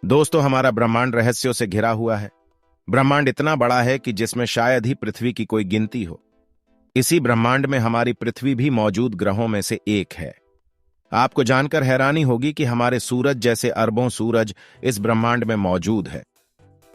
दोस्तों, हमारा ब्रह्मांड रहस्यों से घिरा हुआ है। ब्रह्मांड इतना बड़ा है कि जिसमें शायद ही पृथ्वी की कोई गिनती हो। इसी ब्रह्मांड में हमारी पृथ्वी भी मौजूद ग्रहों में से एक है। आपको जानकर हैरानी होगी कि हमारे सूरज जैसे अरबों सूरज इस ब्रह्मांड में मौजूद है।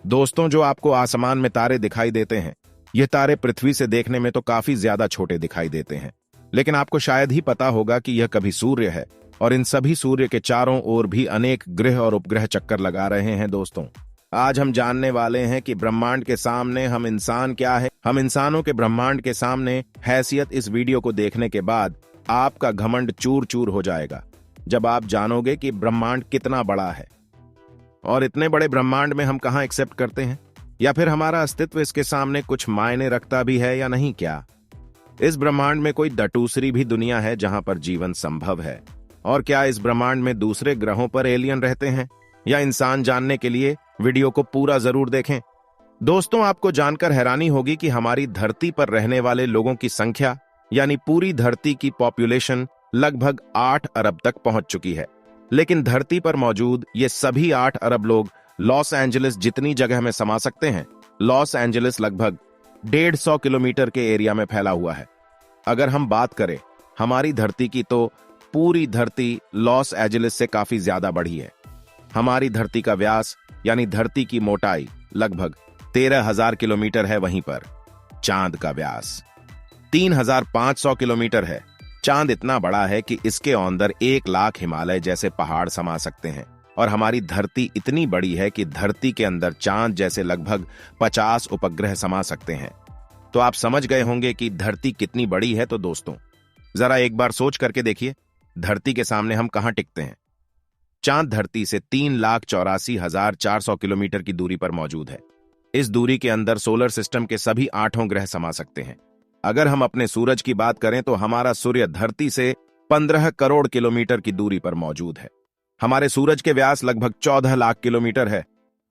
दोस्तों, जो आपको आसमान में तारे दिखाई देते हैं, ये तारे पृथ्वी से देखने में तो काफी ज्यादा छोटे दिखाई देते हैं, लेकिन आपको शायद ही पता होगा कि यह कभी सूर्य है और इन सभी सूर्य के चारों ओर भी अनेक ग्रह और उपग्रह चक्कर लगा रहे हैं। दोस्तों, आज हम जानने वाले हैं कि ब्रह्मांड के सामने हम इंसान क्या है। हम इंसानों के ब्रह्मांड के सामने हैसियत। इस वीडियो को देखने के बाद आपका घमंड चूर चूर हो जाएगा जब आप जानोगे कि ब्रह्मांड कितना बड़ा है और इतने बड़े ब्रह्मांड में हम कहां एक्सेप्ट करते हैं, या फिर हमारा अस्तित्व इसके सामने कुछ मायने रखता भी है या नहीं। क्या इस ब्रह्मांड में कोई दूसरी भी दुनिया है जहां पर जीवन संभव है? और क्या इस ब्रह्मांड में दूसरे ग्रहों पर एलियन रहते हैं या इंसान? जानने के लिए वीडियो को पूरा जरूर देखें। दोस्तों, आपको जानकर हैरानी होगी कि हमारी धरती पर रहने वाले लोगों की संख्या यानी पूरी धरती की पॉपुलेशन लगभग 8 अरब तक पहुंच चुकी है। लेकिन धरती पर मौजूद ये सभी 8 अरब लोग लॉस एंजलिस जितनी जगह में समा सकते हैं। लॉस एंजलिस लगभग 150 किलोमीटर के एरिया में फैला हुआ है। अगर हम बात करें हमारी धरती की, तो पूरी धरती लॉस एंजलिस से काफी ज्यादा बड़ी है। हमारी धरती का व्यास यानी धरती की मोटाई लगभग 13,000 किलोमीटर है। वहीं पर चांद का व्यास 3,500 किलोमीटर है। चांद इतना बड़ा है कि इसके अंदर 1 लाख हिमालय जैसे पहाड़ समा सकते हैं। और हमारी धरती इतनी बड़ी है कि धरती के अंदर चांद जैसे लगभग 50 उपग्रह समा सकते हैं। तो आप समझ गए होंगे कि धरती कितनी बड़ी है। तो दोस्तों, जरा एक बार सोच करके देखिए, धरती के सामने हम कहां टिकते हैं। चांद धरती से 3,84,400 किलोमीटर की दूरी पर मौजूद है। इस दूरी के अंदर सोलर सिस्टम के सभी 8 ग्रह समा सकते हैं। अगर हम अपने सूरज की बात करें तो हमारा सूर्य धरती से 15 करोड़ किलोमीटर की दूरी पर मौजूद है। हमारे सूरज के व्यास लगभग 14 लाख किलोमीटर है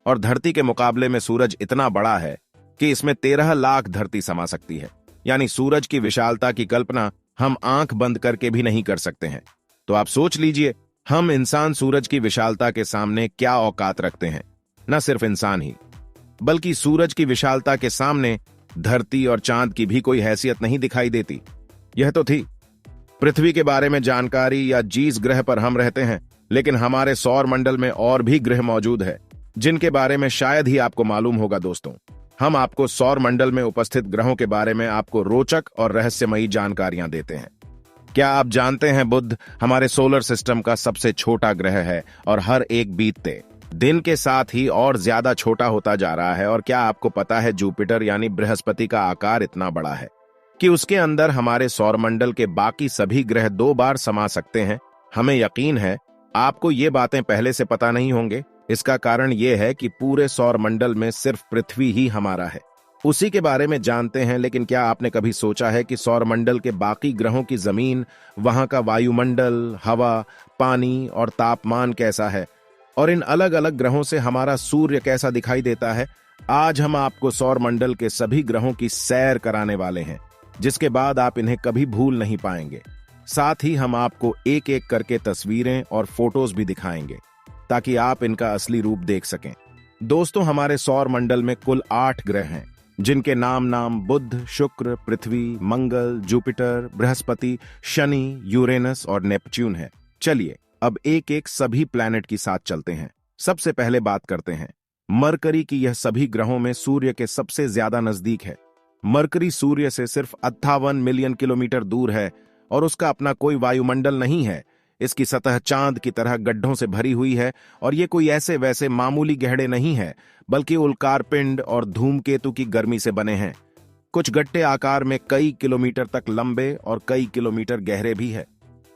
और धरती के मुकाबले में सूरज इतना बड़ा है कि इसमें 13 लाख धरती समा सकती है। यानी सूरज की विशालता की कल्पना हम आंख बंद करके भी नहीं कर सकते हैं। तो आप सोच लीजिए, हम इंसान सूरज की विशालता के सामने क्या औकात रखते हैं। न सिर्फ इंसान ही, बल्कि सूरज की विशालता के सामने धरती और चांद की भी कोई हैसियत नहीं दिखाई देती। यह तो थी पृथ्वी के बारे में जानकारी, या जिस ग्रह पर हम रहते हैं। लेकिन हमारे सौर मंडल में और भी ग्रह मौजूद है जिनके बारे में शायद ही आपको मालूम होगा। दोस्तों, हम आपको सौर मंडल में उपस्थित ग्रहों के बारे में आपको रोचक और रहस्यमयी जानकारियां देते हैं। क्या आप जानते हैं, बुध हमारे सोलर सिस्टम का सबसे छोटा ग्रह है और हर एक बीतते दिन के साथ ही और ज्यादा छोटा होता जा रहा है। और क्या आपको पता है, जुपिटर यानी बृहस्पति का आकार इतना बड़ा है कि उसके अंदर हमारे सौरमंडल के बाकी सभी ग्रह 2 बार समा सकते हैं। हमें यकीन है आपको ये बातें पहले से पता नहीं होंगे। इसका कारण यह है कि पूरे सौरमंडल में सिर्फ पृथ्वी ही हमारा है। उसी के बारे में जानते हैं। लेकिन क्या आपने कभी सोचा है कि सौरमंडल के बाकी ग्रहों की जमीन, वहां का वायुमंडल, हवा, पानी और तापमान कैसा है, और इन अलग अलग ग्रहों से हमारा सूर्य कैसा दिखाई देता है? आज हम आपको सौरमंडल के सभी ग्रहों की सैर कराने वाले हैं, जिसके बाद आप इन्हें कभी भूल नहीं पाएंगे। साथ ही हम आपको एक एक करके तस्वीरें और फोटोज भी दिखाएंगे ताकि आप इनका असली रूप देख सकें। दोस्तों, हमारे सौरमंडल में कुल 8 ग्रह हैं, जिनके नाम बुध, शुक्र, पृथ्वी, मंगल, जुपिटर, बृहस्पति, शनि, यूरेनस और नेपच्यून है। चलिए अब एक एक सभी प्लैनेट की साथ चलते हैं। सबसे पहले बात करते हैं मरकरी की। यह सभी ग्रहों में सूर्य के सबसे ज्यादा नजदीक है। मरकरी सूर्य से सिर्फ 58 मिलियन किलोमीटर दूर है और उसका अपना कोई वायुमंडल नहीं है। इसकी सतह चांद की तरह गड्ढों से भरी हुई है और ये कोई ऐसे वैसे मामूली गड्ढे नहीं है, बल्कि उल्कार पिंड और धूमकेतु की गर्मी से बने हैं। कुछ गड्ढे आकार में कई किलोमीटर तक लंबे और कई किलोमीटर गहरे भी है।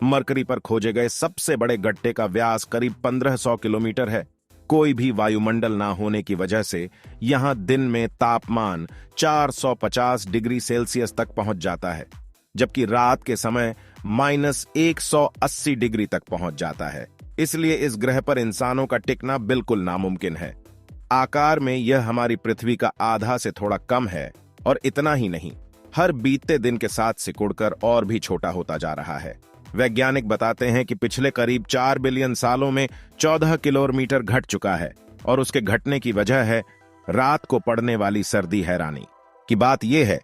मरकरी पर खोजे गए सबसे बड़े गड्ढे का व्यास करीब 1500 किलोमीटर है। कोई भी वायुमंडल ना होने की वजह से यहां दिन में तापमान 450 डिग्री सेल्सियस तक पहुंच जाता है, जबकि रात के समय -180 डिग्री तक पहुंच जाता है। इसलिए इस ग्रह पर इंसानों का टिकना बिल्कुल नामुमकिन है। आकार में यह हमारी पृथ्वी का आधा से थोड़ा कम है। और इतना ही नहीं, हर बीतते दिन के साथ सिकुड़कर और भी छोटा होता जा रहा है। वैज्ञानिक बताते हैं कि पिछले करीब 4 बिलियन सालों में 14 किलोमीटर घट चुका है। और उसके घटने की वजह है रात को पड़ने वाली सर्दी। हैरानी की बात यह है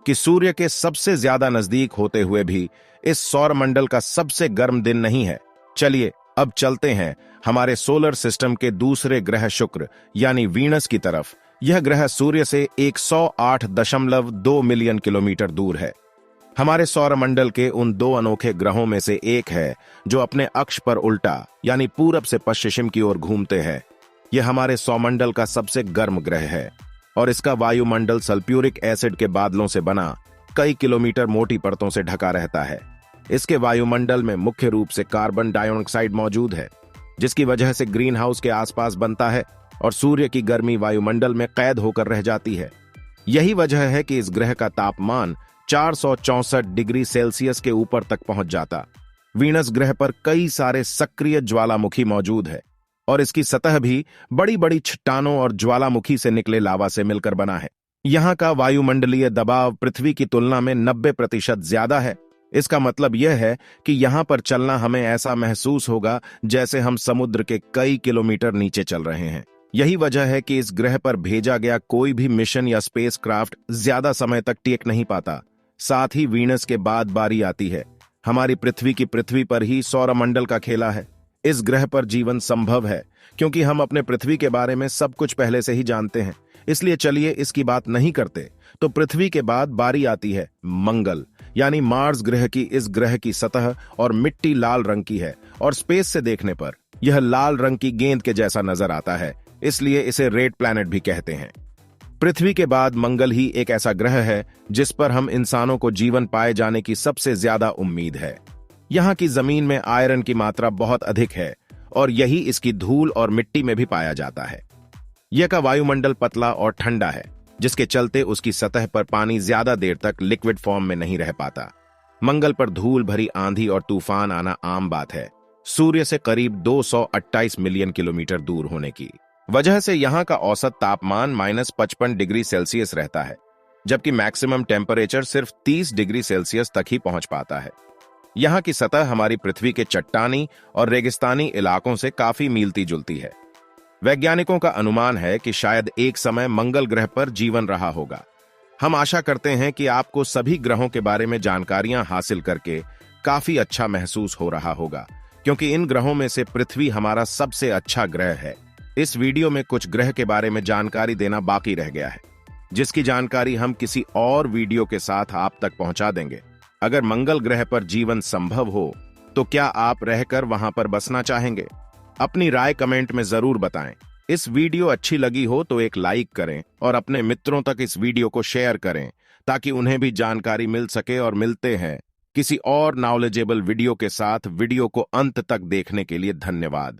कि सूर्य के सबसे ज्यादा नजदीक होते हुए भी इस सौरमंडल का सबसे गर्म दिन नहीं है। चलिए अब चलते हैं हमारे सोलर सिस्टम के दूसरे ग्रह शुक्र यानी वीनस की तरफ। यह ग्रह सूर्य से 108.2 मिलियन किलोमीटर दूर है। हमारे सौरमंडल के उन दो अनोखे ग्रहों में से एक है जो अपने अक्ष पर उल्टा यानी पूरब से पश्चिम की ओर घूमते हैं। यह हमारे सौरमंडल का सबसे गर्म ग्रह है और इसका वायुमंडल सल्फ्यूरिक एसिड के बादलों से बना कई किलोमीटर मोटी परतों से ढका रहता है। इसके वायुमंडल में मुख्य रूप से कार्बन डाइऑक्साइड मौजूद है, जिसकी वजह से ग्रीन हाउस के आसपास बनता है और सूर्य की गर्मी वायुमंडल में कैद होकर रह जाती है। यही वजह है कि इस ग्रह का तापमान 464 डिग्री सेल्सियस के ऊपर तक पहुंच जाता। वीनस ग्रह पर कई सारे सक्रिय ज्वालामुखी मौजूद है और इसकी सतह भी बड़ी बड़ी चट्टानों और ज्वालामुखी से निकले लावा से मिलकर बना है। यहाँ का वायुमंडलीय दबाव पृथ्वी की तुलना में 90% ज्यादा है। इसका मतलब यह है कि यहाँ पर चलना हमें ऐसा महसूस होगा जैसे हम समुद्र के कई किलोमीटर नीचे चल रहे हैं। यही वजह है कि इस ग्रह पर भेजा गया कोई भी मिशन या स्पेसक्राफ्ट ज्यादा समय तक टिक नहीं पाता। साथ ही वीनस के बाद बारी आती है हमारी पृथ्वी की। पृथ्वी पर ही सौरमंडल का खेला है। इस ग्रह पर जीवन संभव है क्योंकि हम अपने पृथ्वी के बारे में सब कुछ पहले से ही जानते हैं। इसलिए चलिए इसकी बात नहीं करते। तो पृथ्वी के बाद बारी आती है मंगल यानी मार्स ग्रह की। इस ग्रह की सतह और मिट्टी लाल रंग की है और स्पेस से देखने पर यह लाल रंग की गेंद के जैसा नजर आता है, इसलिए इसे रेड प्लैनेट भी कहते हैं। पृथ्वी के बाद मंगल ही एक ऐसा ग्रह है जिस पर हम इंसानों को जीवन पाए जाने की सबसे ज्यादा उम्मीद है। यहाँ की जमीन में आयरन की मात्रा बहुत अधिक है और यही इसकी धूल और मिट्टी में भी पाया जाता है। यह का वायुमंडल पतला और ठंडा है, जिसके चलते उसकी सतह पर पानी ज्यादा देर तक लिक्विड फॉर्म में नहीं रह पाता। मंगल पर धूल भरी आंधी और तूफान आना आम बात है, सूर्य से करीब 228 मिलियन किलोमीटर दूर होने की वजह से यहाँ का औसत तापमान -55 डिग्री सेल्सियस रहता है, जबकि मैक्सिमम टेम्परेचर सिर्फ 30 डिग्री सेल्सियस तक ही पहुंच पाता है। यहाँ की सतह हमारी पृथ्वी के चट्टानी और रेगिस्तानी इलाकों से काफी मिलती जुलती है। वैज्ञानिकों का अनुमान है कि शायद एक समय मंगल ग्रह पर जीवन रहा होगा। हम आशा करते हैं कि आपको सभी ग्रहों के बारे में जानकारियां हासिल करके काफी अच्छा महसूस हो रहा होगा, क्योंकि इन ग्रहों में से पृथ्वी हमारा सबसे अच्छा ग्रह है। इस वीडियो में कुछ ग्रह के बारे में जानकारी देना बाकी रह गया है, जिसकी जानकारी हम किसी और वीडियो के साथ आप तक पहुंचा देंगे। अगर मंगल ग्रह पर जीवन संभव हो तो क्या आप रहकर वहां पर बसना चाहेंगे? अपनी राय कमेंट में जरूर बताएं। इस वीडियो अच्छी लगी हो तो एक लाइक करें और अपने मित्रों तक इस वीडियो को शेयर करें ताकि उन्हें भी जानकारी मिल सके। और मिलते हैं किसी और नॉलेजेबल वीडियो के साथ। वीडियो को अंत तक देखने के लिए धन्यवाद।